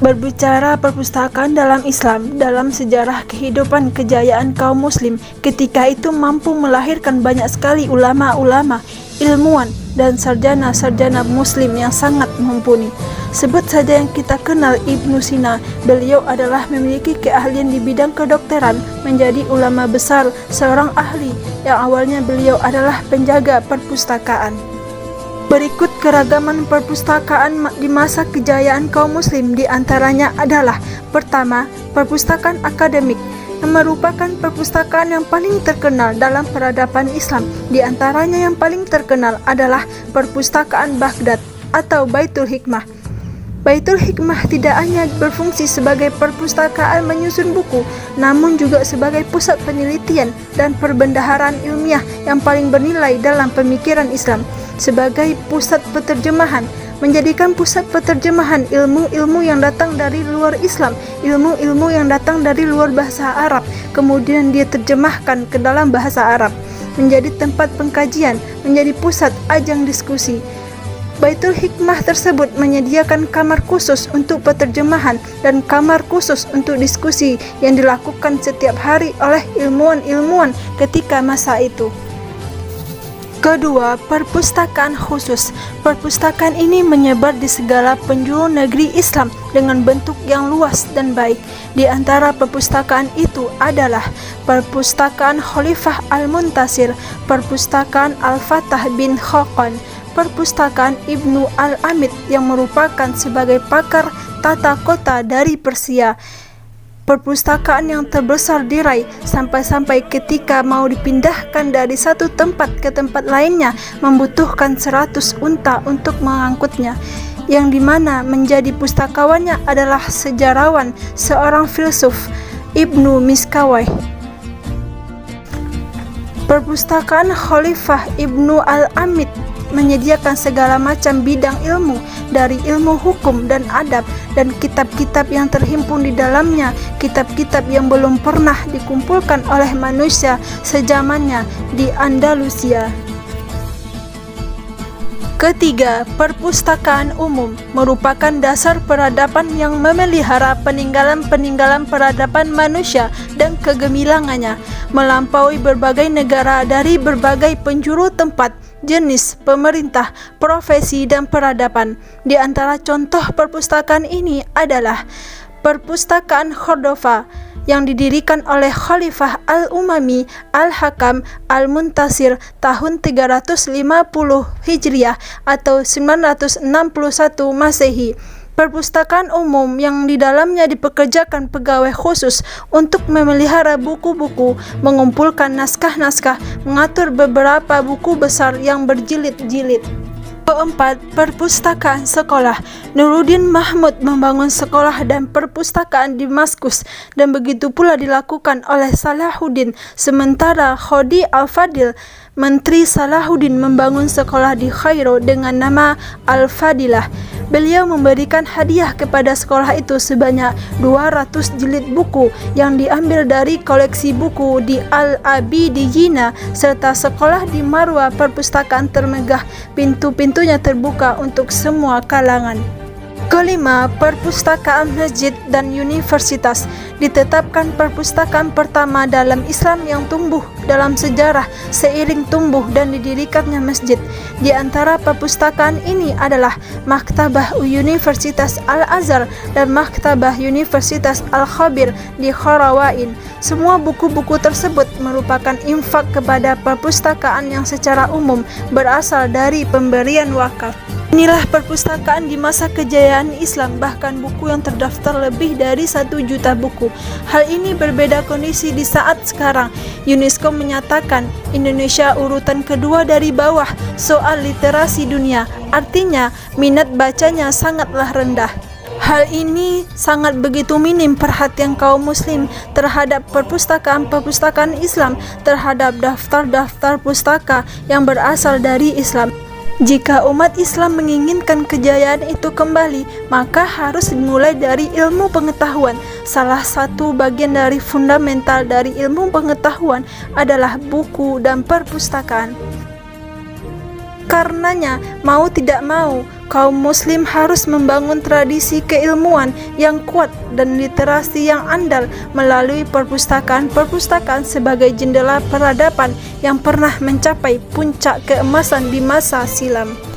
Berbicara perpustakaan dalam Islam, dalam sejarah kehidupan kejayaan kaum muslim ketika itu mampu melahirkan banyak sekali ulama-ulama, ilmuwan, dan sarjana-sarjana muslim yang sangat mumpuni. Sebut saja yang kita kenal Ibnu Sina. Beliau adalah memiliki keahlian di bidang kedokteran, menjadi ulama besar, seorang ahli yang awalnya beliau adalah penjaga perpustakaan. Berikut keragaman perpustakaan di masa kejayaan kaum muslim, di antaranya adalah: pertama, perpustakaan akademik yang merupakan perpustakaan yang paling terkenal dalam peradaban Islam. Di antaranya yang paling terkenal adalah perpustakaan Baghdad atau Baitul Hikmah. Baitul Hikmah tidak hanya berfungsi sebagai perpustakaan menyusun buku, namun juga sebagai pusat penelitian dan perbendaharaan ilmiah yang paling bernilai dalam pemikiran Islam. Sebagai pusat peterjemahan, menjadikan pusat peterjemahan ilmu-ilmu yang datang dari luar Islam, ilmu-ilmu yang datang dari luar bahasa Arab, kemudian dia terjemahkan ke dalam bahasa Arab, menjadi tempat pengkajian, menjadi pusat ajang diskusi. Baitul Hikmah tersebut menyediakan kamar khusus untuk peterjemahan dan kamar khusus untuk diskusi yang dilakukan setiap hari oleh ilmuwan-ilmuwan ketika masa itu. Kedua, perpustakaan khusus. Perpustakaan ini menyebar di segala penjuru negeri Islam dengan bentuk yang luas dan baik. Di antara perpustakaan itu adalah Perpustakaan Khalifah Al-Muntasir, Perpustakaan Al-Fatah bin Khaqan, Perpustakaan Ibnu Al-Amid yang merupakan sebagai pakar tata kota dari Persia. Perpustakaan yang terbesar di Rai, sampai-sampai ketika mau dipindahkan dari satu tempat ke tempat lainnya membutuhkan 100 unta untuk mengangkutnya, yang dimana menjadi pustakawannya adalah sejarawan, seorang filsuf, Ibnu Miskawayh. Perpustakaan Khalifah Ibnu Al-Amid menyediakan segala macam bidang ilmu, dari ilmu hukum dan adab, dan kitab-kitab yang terhimpun di dalamnya, kitab-kitab yang belum pernah dikumpulkan oleh manusia sejamannya di Andalusia. Ketiga, perpustakaan umum merupakan dasar peradaban yang memelihara peninggalan-peninggalan peradaban manusia dan kegemilangannya, melampaui berbagai negara dari berbagai penjuru tempat, jenis, pemerintah, profesi, dan peradaban. Di antara contoh perpustakaan ini adalah Perpustakaan Cordova yang didirikan oleh Khalifah Al-Umami Al-Hakam Al-Muntasir tahun 350 Hijriah atau 961 Masehi. Perpustakaan umum yang di dalamnya dipekerjakan pegawai khusus untuk memelihara buku-buku, mengumpulkan naskah-naskah, mengatur beberapa buku besar yang berjilid-jilid. Keempat, perpustakaan sekolah. Nuruddin Mahmud membangun sekolah dan perpustakaan di Damaskus, dan begitu pula dilakukan oleh Salahuddin. Sementara Khodi Al-Fadil, Menteri Salahuddin, membangun sekolah di Kairo dengan nama Al-Fadilah. Beliau memberikan hadiah kepada sekolah itu sebanyak 200 jilid buku yang diambil dari koleksi buku di Al-Abidiyina, serta sekolah di Marwa, perpustakaan termegah, pintu-pintunya terbuka untuk semua kalangan. Kelima, perpustakaan masjid dan universitas. Ditetapkan perpustakaan pertama dalam Islam yang tumbuh dalam sejarah seiring tumbuh dan didirikannya masjid. Di antara perpustakaan ini adalah Maktabah Universitas Al-Azhar dan Maktabah Universitas Al-Khabir di Kharawain. Semua buku-buku tersebut merupakan infak kepada perpustakaan yang secara umum berasal dari pemberian wakaf. Inilah perpustakaan di masa kejayaan Islam, bahkan buku yang terdaftar lebih dari 1 juta buku. Hal ini berbeda kondisi di saat sekarang. UNESCO menyatakan Indonesia urutan kedua dari bawah soal literasi dunia, artinya minat bacanya sangatlah rendah. Hal ini sangat begitu minim perhatian kaum muslim terhadap perpustakaan-perpustakaan Islam, terhadap daftar-daftar pustaka yang berasal dari Islam. Jika umat Islam menginginkan kejayaan itu kembali, maka harus dimulai dari ilmu pengetahuan. Salah satu bagian dari fundamental dari ilmu pengetahuan adalah buku dan perpustakaan. Karenanya, mau tidak mau, kaum muslim harus membangun tradisi keilmuan yang kuat dan literasi yang andal melalui perpustakaan-perpustakaan sebagai jendela peradaban yang pernah mencapai puncak keemasan di masa silam.